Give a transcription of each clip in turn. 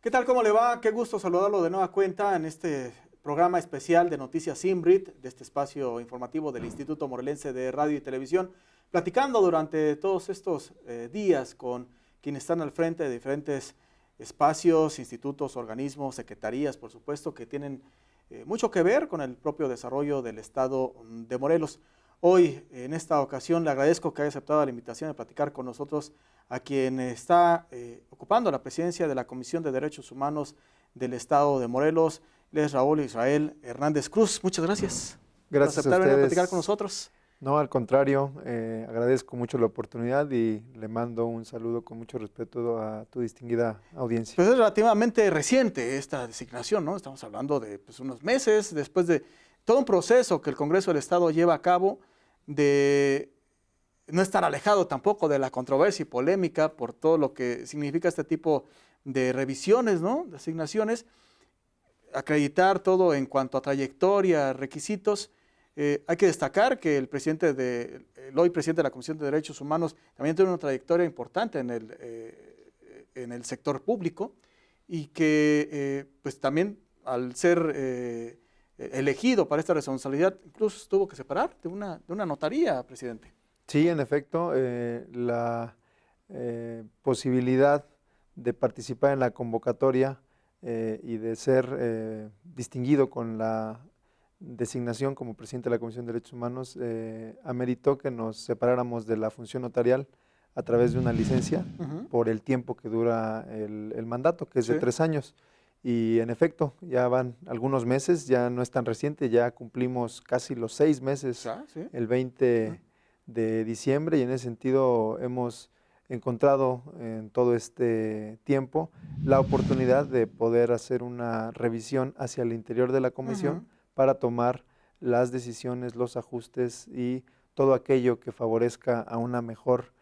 ¿Qué tal? ¿Cómo le va? Qué gusto saludarlo de nueva cuenta en este programa especial de Noticias Simbrit, de este espacio informativo del Instituto Morelense de Radio y Televisión, platicando durante todos estos días con quienes están al frente de diferentes espacios, institutos, organismos, secretarías, por supuesto, que tienen mucho que ver con el propio desarrollo del Estado de Morelos. Hoy, en esta ocasión, le agradezco que haya aceptado la invitación de platicar con nosotros a quien está ocupando la presidencia de la Comisión de Derechos Humanos del Estado de Morelos. Él es Raúl Israel Hernández Cruz. Muchas gracias por Gracias a aceptar venir a platicar ustedes. con nosotros. No, al contrario, agradezco mucho la oportunidad y le mando un saludo con mucho respeto a tu distinguida audiencia. Pues es relativamente reciente esta designación, ¿no? Estamos hablando de unos meses después de todo un proceso que el Congreso del Estado lleva a cabo de no estar alejado tampoco de la controversia y polémica por todo lo que significa este tipo de revisiones, ¿no? De asignaciones, acreditar todo en cuanto a trayectoria, requisitos. Hay que destacar que el hoy presidente de la Comisión de Derechos Humanos también tiene una trayectoria importante en el sector público y que pues también al ser elegido para esta responsabilidad incluso tuvo que separar de una notaría, presidente. Sí, en efecto, la posibilidad de participar en la convocatoria y de ser distinguido con la designación como presidente de la Comisión de Derechos Humanos ameritó que nos separáramos de la función notarial a través de una licencia por el tiempo que dura el mandato, que es de 3 años. Y en efecto, ya van algunos meses, ya no es tan reciente, ya cumplimos casi los 6 meses, el 20 de diciembre, y en ese sentido hemos encontrado en todo este tiempo la oportunidad de poder hacer una revisión hacia el interior de la comisión para tomar las decisiones, los ajustes y todo aquello que favorezca a una mejor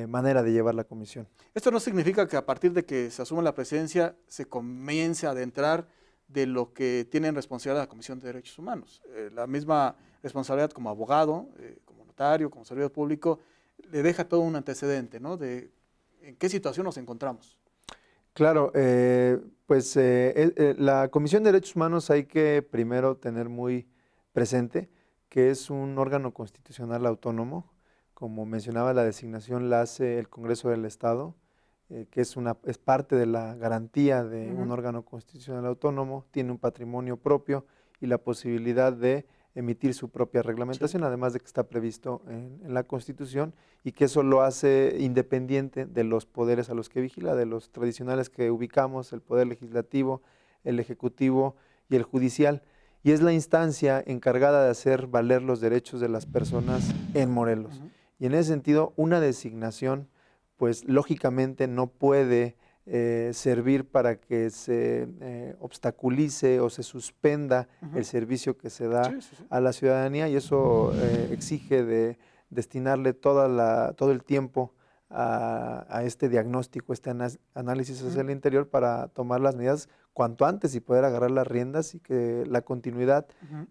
manera de llevar la comisión. Esto no significa que a partir de que se asume la presidencia se comience a adentrar de lo que tiene en responsabilidad la Comisión de Derechos Humanos. La misma responsabilidad como abogado, como notario, como servidor público, le deja todo un antecedente, ¿no? De en qué situación nos encontramos. Claro, la Comisión de Derechos Humanos hay que primero tener muy presente que es un órgano constitucional autónomo. Como mencionaba, la designación la hace el Congreso del Estado, que es parte de la garantía de un órgano constitucional autónomo, tiene un patrimonio propio y la posibilidad de emitir su propia reglamentación, además de que está previsto en la Constitución, y que eso lo hace independiente de los poderes a los que vigila, de los tradicionales que ubicamos, el Poder Legislativo, el Ejecutivo y el Judicial. Y es la instancia encargada de hacer valer los derechos de las personas en Morelos. Y en ese sentido, una designación, pues lógicamente no puede servir para que se obstaculice o se suspenda el servicio que se da a la ciudadanía, y eso exige de destinarle todo el tiempo a este diagnóstico, este análisis hacia el interior para tomar las medidas cuanto antes y poder agarrar las riendas y que la continuidad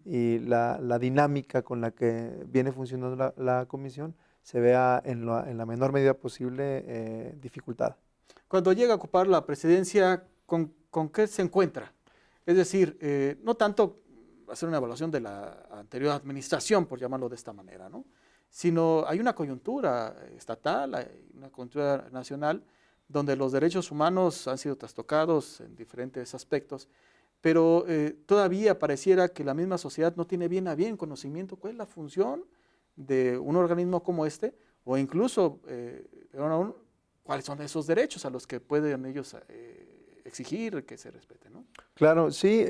y la dinámica con la que viene funcionando la comisión se vea en la menor medida posible dificultada. Cuando llega a ocupar la presidencia, ¿con qué se encuentra? Es decir, no tanto hacer una evaluación de la anterior administración, por llamarlo de esta manera, ¿no? Sino hay una coyuntura estatal, hay una coyuntura nacional, donde los derechos humanos han sido trastocados en diferentes aspectos, pero todavía pareciera que la misma sociedad no tiene bien a bien conocimiento cuál es la función de un organismo como este, o incluso cuáles son esos derechos a los que pueden ellos exigir que se respeten, ¿no? Claro, sí,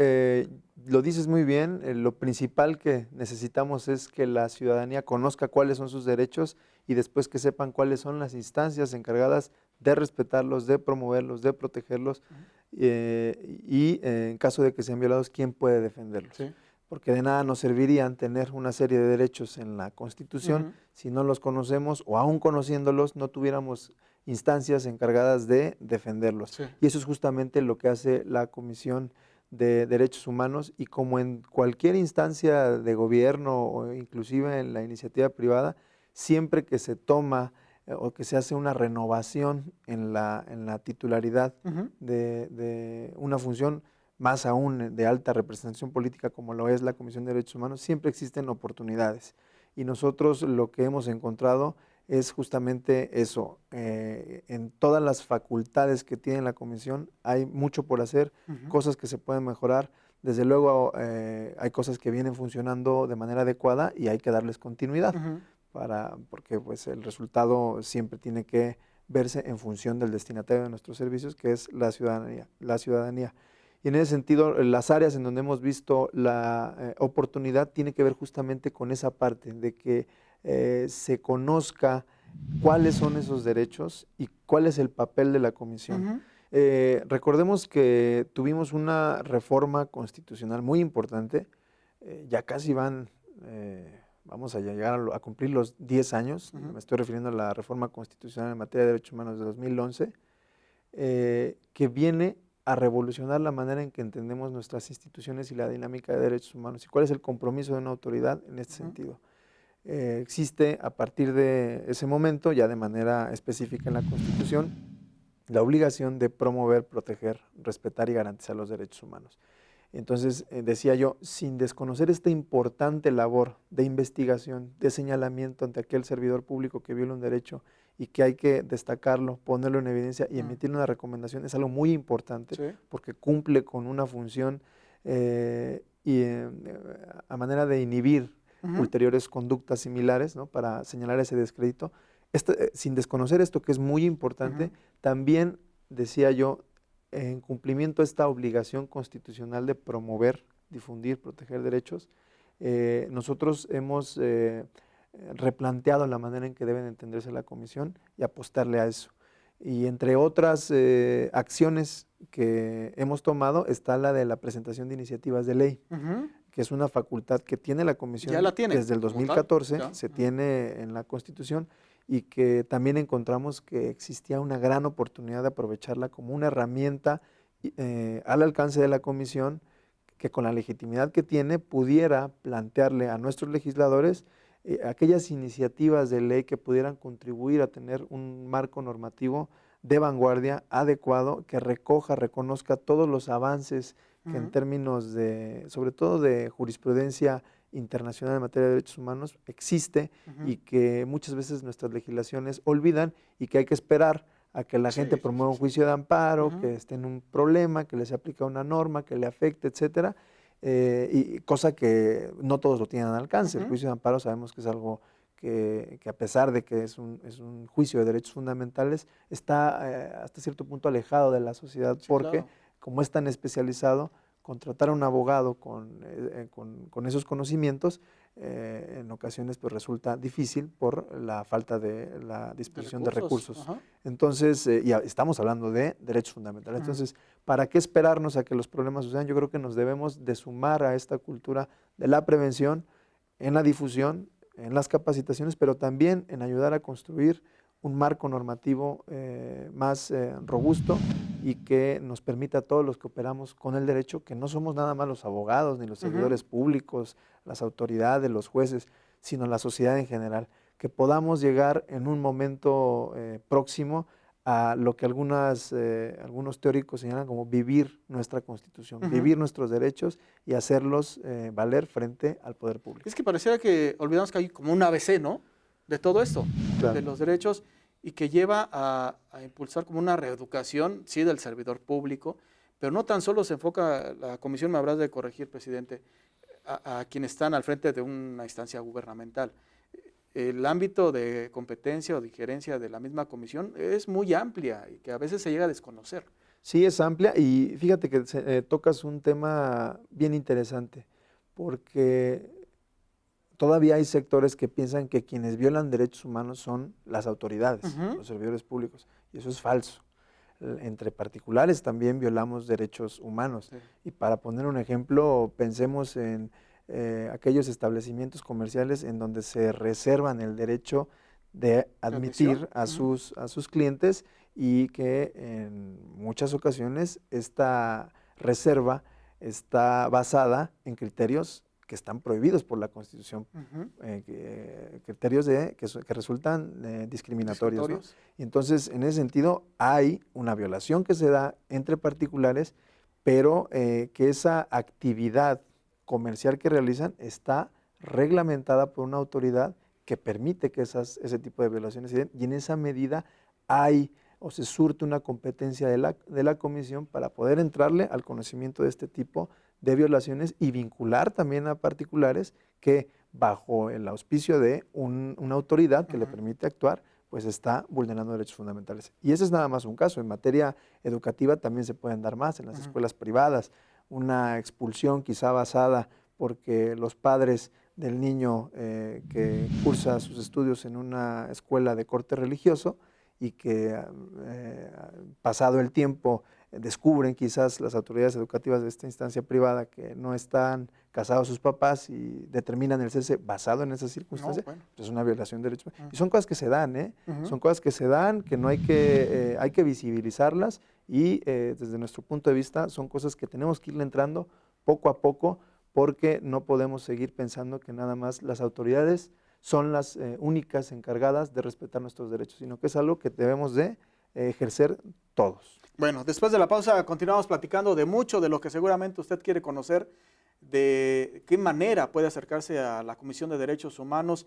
lo dices muy bien. Lo principal que necesitamos es que la ciudadanía conozca cuáles son sus derechos y después que sepan cuáles son las instancias encargadas de respetarlos, de promoverlos, de protegerlos y en caso de que sean violados, ¿quién puede defenderlos? Sí. Porque de nada nos servirían tener una serie de derechos en la Constitución si no los conocemos, o aún conociéndolos no tuviéramos instancias encargadas de defenderlos. Sí. Y eso es justamente lo que hace la Comisión de Derechos Humanos, y como en cualquier instancia de gobierno o inclusive en la iniciativa privada, siempre que se toma o que se hace una renovación en la titularidad de una función, más aún de alta representación política como lo es la Comisión de Derechos Humanos, siempre existen oportunidades. Y nosotros lo que hemos encontrado es justamente eso. En todas las facultades que tiene la comisión hay mucho por hacer, cosas que se pueden mejorar. Desde luego hay cosas que vienen funcionando de manera adecuada y hay que darles continuidad, porque pues, el resultado siempre tiene que verse en función del destinatario de nuestros servicios, que es la ciudadanía. Y en ese sentido, las áreas en donde hemos visto la oportunidad tiene que ver justamente con esa parte de que se conozca cuáles son esos derechos y cuál es el papel de la comisión. Recordemos que tuvimos una reforma constitucional muy importante, ya casi vamos a llegar a cumplir los 10 años, me estoy refiriendo a la reforma constitucional en materia de derechos humanos de 2011, que viene a revolucionar la manera en que entendemos nuestras instituciones y la dinámica de derechos humanos y cuál es el compromiso de una autoridad en este sentido. Existe a partir de ese momento, ya de manera específica en la Constitución, la obligación de promover, proteger, respetar y garantizar los derechos humanos. Entonces, decía yo, sin desconocer esta importante labor de investigación, de señalamiento ante aquel servidor público que viola un derecho y que hay que destacarlo, ponerlo en evidencia y emitir una recomendación, es algo muy importante porque cumple con una función a manera de inhibir ulteriores conductas similares, ¿no? Para señalar ese descrédito. Sin desconocer esto, que es muy importante, también, decía yo, en cumplimiento de esta obligación constitucional de promover, difundir, proteger derechos, nosotros hemos replanteado la manera en que deben entenderse la comisión y apostarle a eso. Y entre otras acciones que hemos tomado está la de la presentación de iniciativas de ley, que es una facultad que tiene la comisión desde el 2014, se tiene en la Constitución, y que también encontramos que existía una gran oportunidad de aprovecharla como una herramienta al alcance de la comisión, que con la legitimidad que tiene pudiera plantearle a nuestros legisladores aquellas iniciativas de ley que pudieran contribuir a tener un marco normativo de vanguardia adecuado, que reconozca todos los avances que en términos de, sobre todo de jurisprudencia internacional en materia de derechos humanos, existe y que muchas veces nuestras legislaciones olvidan y que hay que esperar a que la gente promueva un juicio de amparo, que esté en un problema, que les aplica una norma, que le afecte, etcétera, y cosa que no todos lo tienen al alcance. El juicio de amparo sabemos que es algo que a pesar de que es un juicio de derechos fundamentales, está hasta cierto punto alejado de la sociedad, porque como es tan especializado, contratar a un abogado con esos conocimientos en ocasiones pues resulta difícil por la falta de la disposición de recursos. Entonces, y estamos hablando de derechos fundamentales. Entonces, ¿para qué esperarnos a que los problemas sucedan? Yo creo que nos debemos de sumar a esta cultura de la prevención, en la difusión, en las capacitaciones, pero también en ayudar a construir un marco normativo más robusto y que nos permita a todos los que operamos con el derecho, que no somos nada más los abogados, ni los servidores públicos, las autoridades, los jueces, sino la sociedad en general, que podamos llegar en un momento próximo a lo que algunos teóricos señalan como vivir nuestra Constitución, vivir nuestros derechos y hacerlos valer frente al poder público. Es que pareciera que olvidamos que hay como un ABC, ¿no?, de todo esto, de los derechos, y que lleva a impulsar como una reeducación, sí, del servidor público, pero no tan solo se enfoca, la comisión, me habrás de corregir, presidente, a quienes están al frente de una instancia gubernamental. El ámbito de competencia o de injerencia de la misma comisión es muy amplia y que a veces se llega a desconocer. Sí, es amplia, y fíjate que tocas un tema bien interesante, porque todavía hay sectores que piensan que quienes violan derechos humanos son las autoridades, los servidores públicos, y eso es falso. Entre particulares también violamos derechos humanos. Y para poner un ejemplo, pensemos en aquellos establecimientos comerciales en donde se reservan el derecho de admitir a sus clientes, y que en muchas ocasiones esta reserva está basada en criterios que están prohibidos por la Constitución, criterios que resultan discriminatorios, ¿no? Y entonces, en ese sentido, hay una violación que se da entre particulares, pero que esa actividad comercial que realizan está reglamentada por una autoridad que permite que ese tipo de violaciones se den, y en esa medida hay o se surte una competencia de la comisión para poder entrarle al conocimiento de este tipo de violaciones y vincular también a particulares que bajo el auspicio de una autoridad que le permite actuar, pues está vulnerando derechos fundamentales. Y ese es nada más un caso. En materia educativa también se pueden dar más en las escuelas privadas, una expulsión quizá basada porque los padres del niño que cursa sus estudios en una escuela de corte religioso y que pasado el tiempo descubren quizás las autoridades educativas de esta instancia privada que no están casados sus papás y determinan el cese basado en esas circunstancias, pues es una violación de derechos. Y son cosas que se dan, son cosas que se dan, que no hay que visibilizarlas y desde nuestro punto de vista son cosas que tenemos que irle entrando poco a poco porque no podemos seguir pensando que nada más las autoridades son las únicas encargadas de respetar nuestros derechos, sino que es algo que debemos de ejercer todos. Bueno, después de la pausa continuamos platicando de mucho de lo que seguramente usted quiere conocer, de qué manera puede acercarse a la Comisión de Derechos Humanos,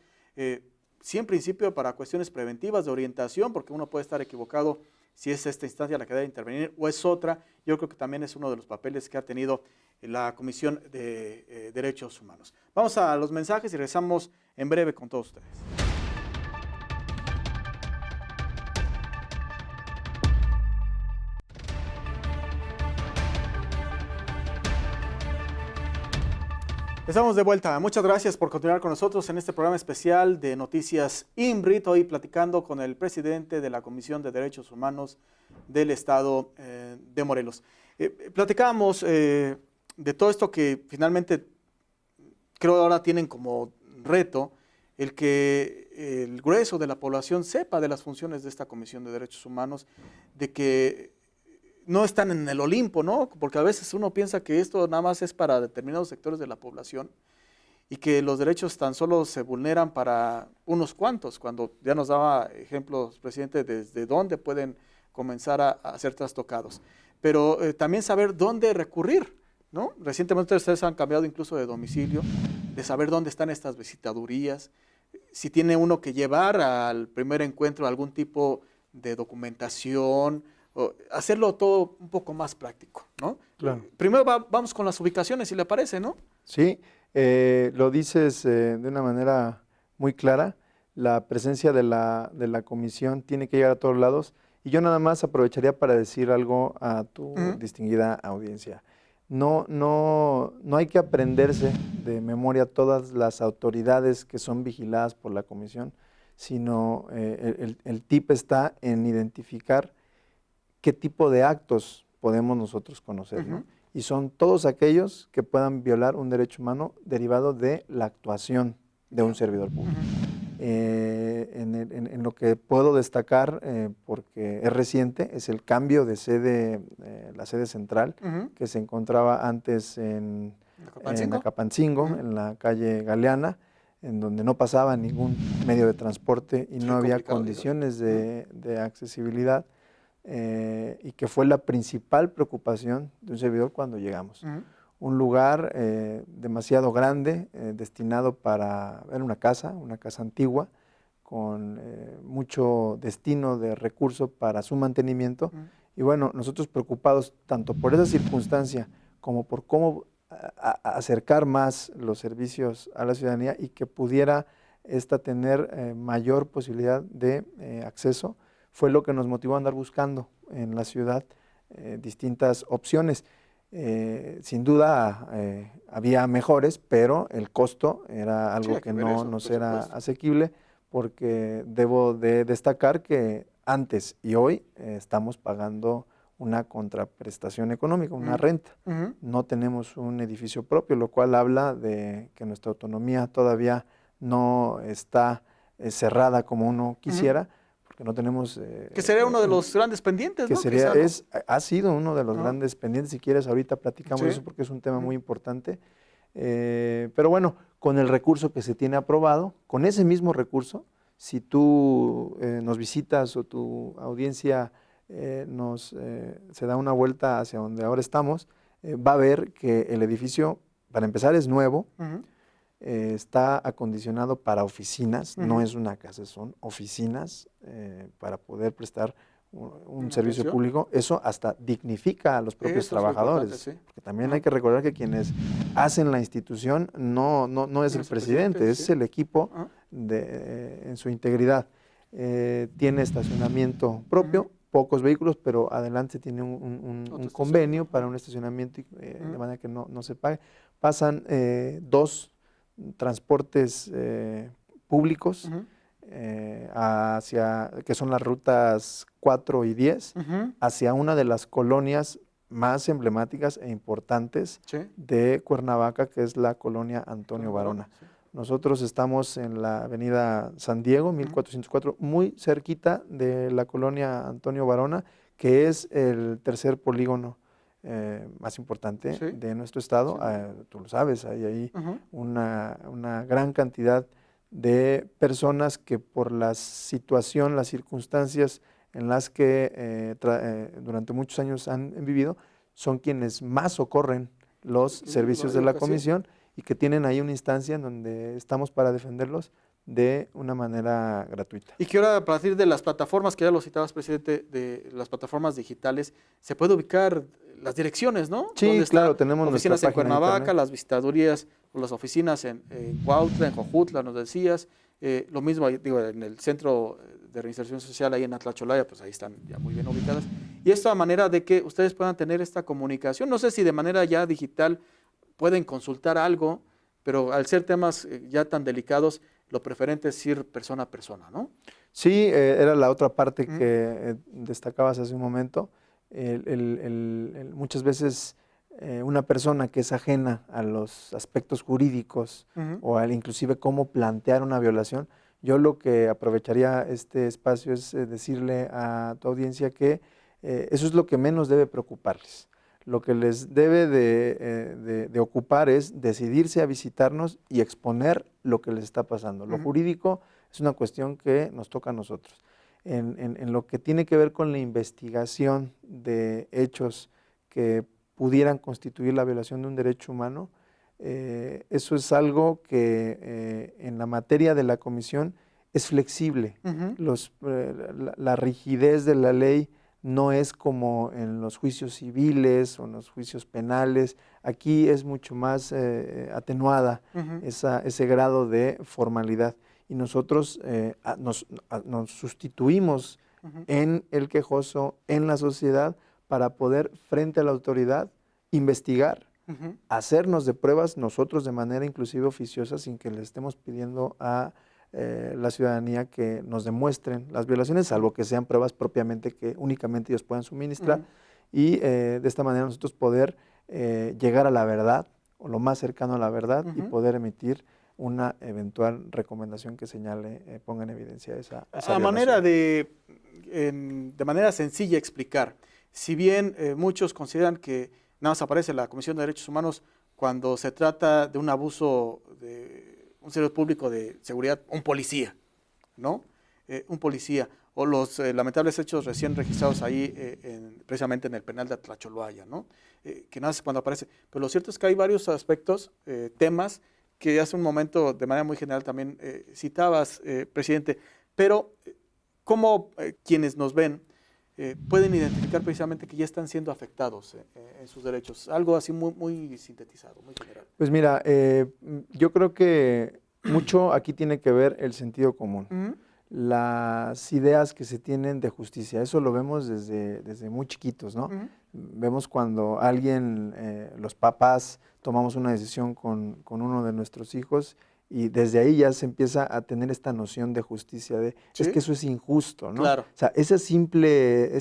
sí en principio para cuestiones preventivas de orientación, porque uno puede estar equivocado si es esta instancia la que debe intervenir o es otra. Yo creo que también es uno de los papeles que ha tenido la Comisión de Derechos Humanos. Vamos a los mensajes y regresamos en breve con todos ustedes. Estamos de vuelta. Muchas gracias por continuar con nosotros en este programa especial de Noticias INBRIT, hoy platicando con el presidente de la Comisión de Derechos Humanos del Estado de Morelos. Platicábamos de todo esto que finalmente creo ahora tienen como reto el que el grueso de la población sepa de las funciones de esta Comisión de Derechos Humanos, de que no están en el Olimpo, ¿no? Porque a veces uno piensa que esto nada más es para determinados sectores de la población y que los derechos tan solo se vulneran para unos cuantos, cuando ya nos daba ejemplos, presidente, desde dónde pueden comenzar a ser trastocados. Pero también saber dónde recurrir, ¿no? Recientemente ustedes han cambiado incluso de domicilio, de saber dónde están estas visitadurías, si tiene uno que llevar al primer encuentro algún tipo de documentación, o hacerlo todo un poco más práctico, ¿no? Claro. Primero vamos con las ubicaciones, si le parece, ¿no? Sí, lo dices de una manera muy clara. La presencia de la comisión tiene que llegar a todos lados. Y yo nada más aprovecharía para decir algo a tu distinguida audiencia. No hay que aprenderse de memoria todas las autoridades que son vigiladas por la comisión, sino el tip está en identificar qué tipo de actos podemos nosotros conocer, ¿no? Y son todos aquellos que puedan violar un derecho humano derivado de la actuación de un servidor público. En lo que puedo destacar, porque es reciente, es el cambio de sede, la sede central, que se encontraba antes en Acapancingo, en la calle Galeana, en donde no pasaba ningún medio de transporte y no había condiciones de accesibilidad. Y que fue la principal preocupación de un servidor cuando llegamos. Un lugar demasiado grande, destinado para ver una casa antigua, con mucho destino de recursos para su mantenimiento. Y bueno, nosotros preocupados tanto por esa circunstancia como por cómo acercar más los servicios a la ciudadanía y que pudiera esta tener mayor posibilidad de acceso, fue lo que nos motivó a andar buscando en la ciudad distintas opciones. Sin duda había mejores, pero el costo era algo que no nos era asequible, porque debo de destacar que antes y hoy estamos pagando una contraprestación económica, una renta. No tenemos un edificio propio, lo cual habla de que nuestra autonomía todavía no está cerrada como uno quisiera, porque no tenemos... que sería uno de los grandes pendientes, que ¿no? Sería, ha sido uno de los grandes pendientes. Si quieres, ahorita platicamos de eso porque es un tema muy importante. Pero bueno, con el recurso que se tiene aprobado, con ese mismo recurso, si tú nos visitas o tu audiencia se da una vuelta hacia donde ahora estamos, va a ver que el edificio, para empezar, es nuevo, está acondicionado para oficinas, no es una casa, son oficinas para poder prestar un servicio público. Eso hasta dignifica a los propios trabajadores, sí, porque también hay que recordar que quienes hacen la institución no es el presidente, es el equipo en su integridad. Tiene estacionamiento propio, pocos vehículos, pero adelante tiene un convenio para un estacionamiento de manera que no se pague. Pasan 2 transportes públicos que son las rutas 4 y 10, hacia una de las colonias más emblemáticas e importantes de Cuernavaca, que es la colonia Antonio Varona. Nosotros estamos en la avenida San Diego, 1404, muy cerquita de la colonia Antonio Varona, que es el tercer polígono más importante de nuestro estado. Tú lo sabes, hay ahí una gran cantidad de personas que por la situación, las circunstancias en las que durante muchos años han vivido, son quienes más socorren los servicios de la comisión y que tienen ahí una instancia en donde estamos para defenderlos de una manera gratuita. Y que ahora, a partir de las plataformas, que ya lo citabas, presidente, de las plataformas digitales, se puede ubicar las direcciones, ¿no? Sí, claro, tenemos oficinas en Cuernavaca, las visitadurías o las oficinas en Cuautla, en Jojutla, nos decías, lo mismo, digo, en el Centro de Reinserción Social, ahí en Atlacholaya, pues ahí están ya muy bien ubicadas. Y esto a manera de que ustedes puedan tener esta comunicación, no sé si de manera ya digital pueden consultar algo, pero al ser temas ya tan delicados, lo preferente es ir persona a persona, ¿no? Sí, era la otra parte que destacabas hace un momento. Muchas veces una persona que es ajena a los aspectos jurídicos o inclusive cómo plantear una violación, yo lo que aprovecharía este espacio es decirle a tu audiencia que eso es lo que menos debe preocuparles. Lo que les debe de ocupar es decidirse a visitarnos y exponer lo que les está pasando. Lo jurídico es una cuestión que nos toca a nosotros. En lo que tiene que ver con la investigación de hechos que pudieran constituir la violación de un derecho humano, eso es algo que en la materia de la comisión es flexible. La rigidez de la ley no es como en los juicios civiles o en los juicios penales. Aquí es mucho más atenuada ese grado de formalidad. Y nosotros nos sustituimos en el quejoso, en la sociedad, para poder, frente a la autoridad, investigar, hacernos de pruebas nosotros de manera inclusive oficiosa, sin que le estemos pidiendo a la ciudadanía que nos demuestren las violaciones, salvo que sean pruebas propiamente que únicamente ellos puedan suministrar, y de esta manera nosotros poder llegar a la verdad, o lo más cercano a la verdad, y poder emitir una eventual recomendación que señale, ponga en evidencia esa manera de manera sencilla explicar, si bien muchos consideran que nada más aparece la Comisión de Derechos Humanos cuando se trata de un abuso de un servidor público de seguridad, un policía, ¿no? Un policía, o los lamentables hechos recién registrados ahí, precisamente en el penal de Atlacholaya, ¿no? Que nada más cuando aparece. Pero lo cierto es que hay varios aspectos, temas, que hace un momento, de manera muy general, también citabas, presidente, pero ¿cómo quienes nos ven pueden identificar precisamente que ya están siendo afectados en sus derechos? Algo así muy sintetizado, muy general. Pues mira, yo creo que mucho aquí tiene que ver el sentido común. Las ideas que se tienen de justicia, eso lo vemos desde muy chiquitos, ¿no? Vemos cuando alguien, los papás, tomamos una decisión con uno de nuestros hijos y desde ahí ya se empieza a tener esta noción de justicia, de es que eso es injusto, ¿no? Claro. O sea, esa simple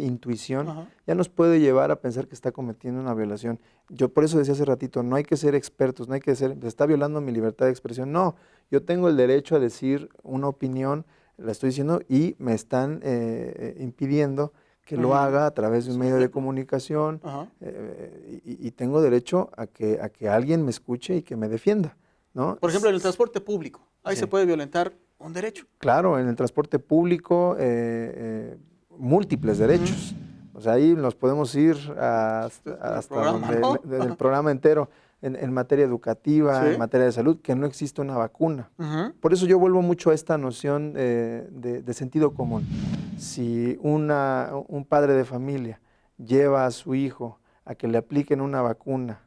intuición ya nos puede llevar a pensar que está cometiendo una violación. Yo por eso decía hace ratito, no hay que ser expertos, no hay que ser, está violando mi libertad de expresión. No, yo tengo el derecho a decir una opinión, la estoy diciendo, y me están impidiendo que lo haga a través de un medio de comunicación y tengo derecho a que alguien me escuche y que me defienda, ¿no? Por ejemplo, en el transporte público, ahí se puede violentar un derecho. Claro, en el transporte público, múltiples derechos. O sea, ahí nos podemos ir hasta donde, ¿no? el programa entero, en materia educativa, en materia de salud, que no existe una vacuna. Por eso yo vuelvo mucho a esta noción de sentido común. Si un padre de familia lleva a su hijo a que le apliquen una vacuna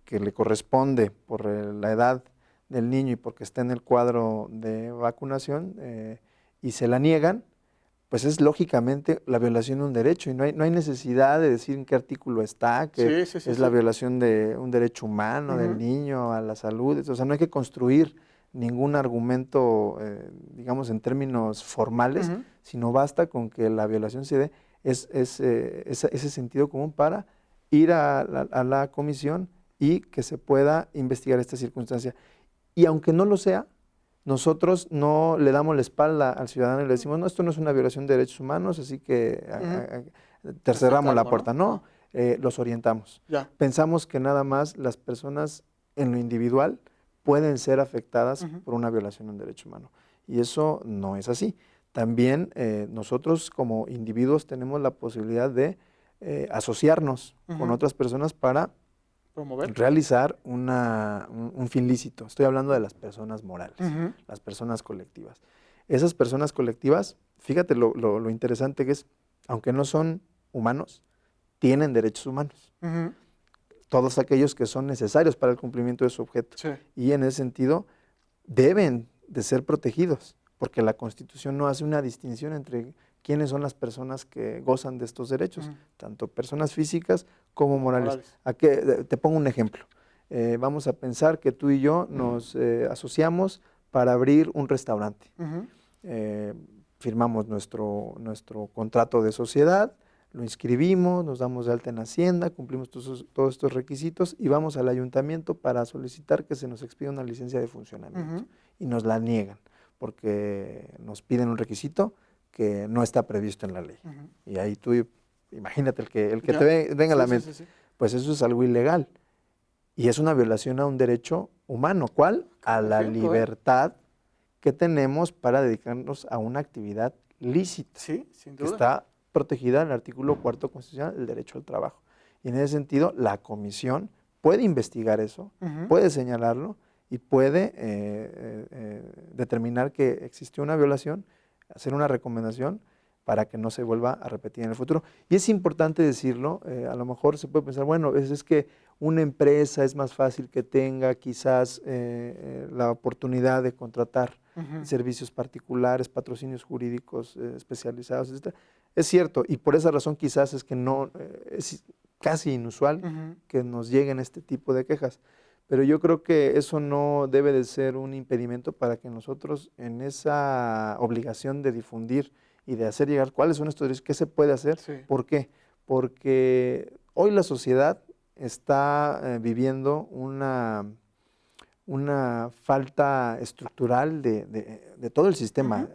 que le corresponde por la edad del niño y porque está en el cuadro de vacunación y se la niegan, pues es lógicamente la violación de un derecho y no hay necesidad de decir en qué artículo está, que es la violación de un derecho humano del niño a la salud. O sea, no hay que construir ningún argumento, digamos, en términos formales, sino basta con que la violación se dé, ese sentido común para ir a la comisión y que se pueda investigar esta circunstancia. Y aunque no lo sea, nosotros no le damos la espalda al ciudadano y le decimos, no, esto no es una violación de derechos humanos, así que te cerramos la puerta. No, los orientamos. Pensamos que nada más las personas en lo individual pueden ser afectadas por una violación de un derecho humano. Y eso no es así. También nosotros como individuos tenemos la posibilidad de asociarnos con otras personas para realizar un fin lícito. Estoy hablando de las personas morales, las personas colectivas. Esas personas colectivas, fíjate lo interesante que es, aunque no son humanos, tienen derechos humanos. Todos aquellos que son necesarios para el cumplimiento de su objeto. Y en ese sentido, deben de ser protegidos, porque la Constitución no hace una distinción entre quiénes son las personas que gozan de estos derechos, tanto personas físicas como morales. Te pongo un ejemplo. Vamos a pensar que tú y yo nos asociamos para abrir un restaurante. Firmamos nuestro contrato de sociedad, lo inscribimos, nos damos de alta en Hacienda, cumplimos todos estos requisitos y vamos al ayuntamiento para solicitar que se nos expida una licencia de funcionamiento. Y nos la niegan porque nos piden un requisito que no está previsto en la ley. Y ahí tú, imagínate, el que te venga a la mente, pues eso es algo ilegal. Y es una violación a un derecho humano. ¿Cuál? A la libertad que tenemos para dedicarnos a una actividad lícita. Sí, sin duda. Que está protegida en el artículo 4 constitucional, el derecho al trabajo. Y en ese sentido, la comisión puede investigar eso, puede señalarlo y puede determinar que existió una violación, hacer una recomendación para que no se vuelva a repetir en el futuro. Y es importante decirlo, a lo mejor se puede pensar, bueno, es que una empresa es más fácil que tenga quizás la oportunidad de contratar servicios particulares, patrocinios jurídicos especializados, etc. Es cierto, y por esa razón quizás es que no, es casi inusual que nos lleguen este tipo de quejas. Pero yo creo que eso no debe de ser un impedimento para que nosotros en esa obligación de difundir y de hacer llegar cuáles son estos derechos, qué se puede hacer. ¿Por qué? Porque hoy la sociedad está viviendo una falta estructural de todo el sistema.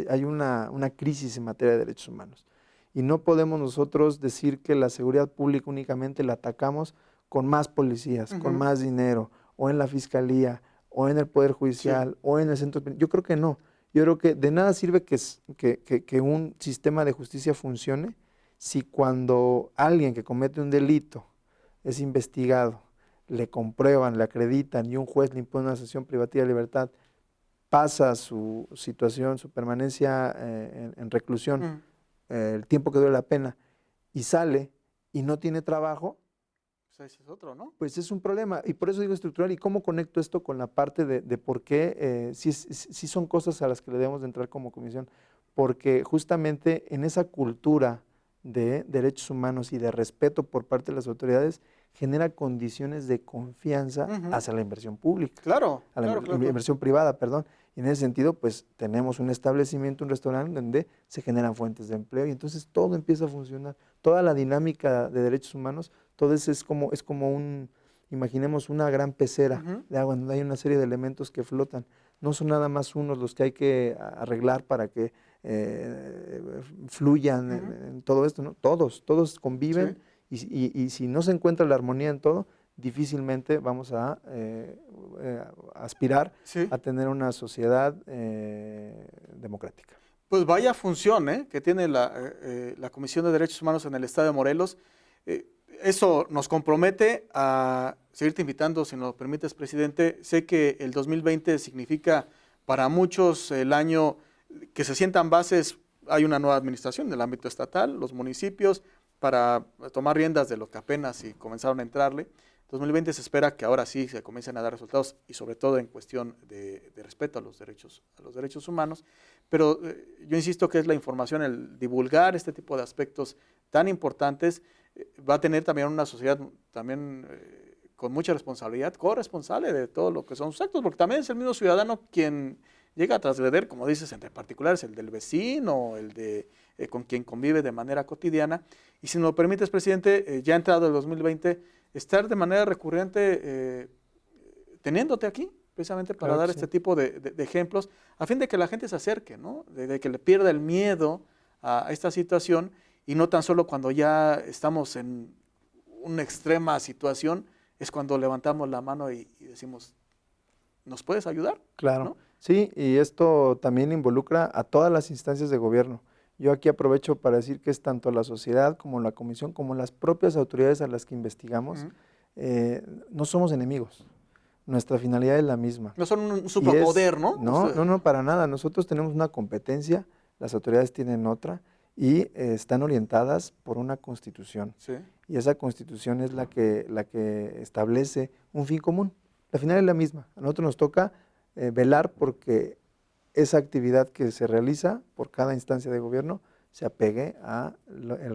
Hay una crisis en materia de derechos humanos. Y no podemos nosotros decir que la seguridad pública únicamente la atacamos con más policías, con más dinero, o en la fiscalía, o en el Poder Judicial, o en el centro. Yo creo que no. Yo creo que de nada sirve que un sistema de justicia funcione si cuando alguien que comete un delito es investigado, le comprueban, le acreditan y un juez le impone una sanción privativa de libertad, pasa su situación, su permanencia en reclusión, el tiempo que dure la pena, y sale y no tiene trabajo, ese es otro, ¿no? Pues es un problema, y por eso digo estructural. ¿Y cómo conecto esto con la parte de por qué sí son cosas a las que le debemos de entrar como comisión? Porque justamente en esa cultura de derechos humanos y de respeto por parte de las autoridades genera condiciones de confianza hacia la inversión pública. Claro, a la inversión privada, perdón. Y en ese sentido, pues tenemos un establecimiento, un restaurante donde se generan fuentes de empleo y entonces todo empieza a funcionar. Toda la dinámica de derechos humanos, todo eso es como imaginemos una gran pecera de agua donde hay una serie de elementos que flotan. No son nada más unos los que hay que arreglar para que fluyan en todo esto, ¿no? Todos conviven Sí. y si no se encuentra la armonía en todo, difícilmente vamos a aspirar Sí. a tener una sociedad democrática. Pues vaya función que tiene la Comisión de Derechos Humanos en el Estado de Morelos. Eso nos compromete a seguirte invitando, si nos lo permites, presidente. Sé que el 2020 significa para muchos el año que se sientan bases. Hay una nueva administración en el ámbito estatal, los municipios, para tomar riendas de lo que apenas comenzaron a entrarle. 2020 se espera que ahora sí se comiencen a dar resultados y sobre todo en cuestión de respeto a los derechos humanos. Pero yo insisto que es la información, el divulgar este tipo de aspectos tan importantes, va a tener también una sociedad también con mucha responsabilidad, corresponsable de todo lo que son sus actos, porque también es el mismo ciudadano quien llega a transgredir, como dices, entre particulares, el del vecino, el de con quien convive de manera cotidiana. Y si me lo permites, presidente, ya entrado el 2020, estar de manera recurrente teniéndote aquí, precisamente para dar este tipo de ejemplos, a fin de que la gente se acerque, ¿no? De que le pierda el miedo a esta situación y no tan solo cuando ya estamos en una extrema situación, es cuando levantamos la mano y decimos, ¿nos puedes ayudar? Claro, ¿no? Sí, y esto también involucra a todas las instancias de gobierno. Yo aquí aprovecho para decir que es tanto la sociedad como la comisión, como las propias autoridades a las que investigamos, no somos enemigos. Nuestra finalidad es la misma. No son un superpoder, ¿no? No, para nada. Nosotros tenemos una competencia, las autoridades tienen otra y están orientadas por una constitución. Sí. Y esa constitución es la que establece un fin común. La finalidad es la misma. A nosotros nos toca velar porque esa actividad que se realiza por cada instancia de gobierno se apegue al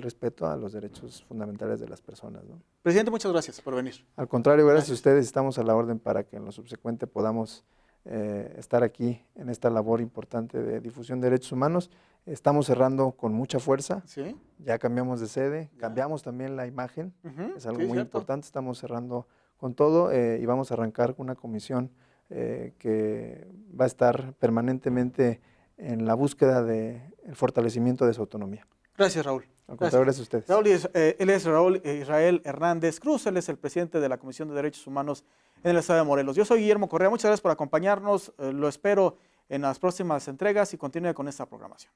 respeto a los derechos fundamentales de las personas, ¿no? Presidente, muchas gracias por venir. Al contrario, gracias a ustedes, estamos a la orden para que en lo subsecuente podamos estar aquí en esta labor importante de difusión de derechos humanos. Estamos cerrando con mucha fuerza, ¿Sí? ya cambiamos de sede, cambiamos también la imagen, es algo muy importante, estamos cerrando con todo y vamos a arrancar con una comisión que va a estar permanentemente en la búsqueda del fortalecimiento de su autonomía. Gracias, Raúl. Al contrario, gracias a ustedes. Raúl, él es Raúl Israel Hernández Cruz, él es el presidente de la Comisión de Derechos Humanos en el Estado de Morelos. Yo soy Guillermo Correa, muchas gracias por acompañarnos, lo espero en las próximas entregas y continúe con esta programación.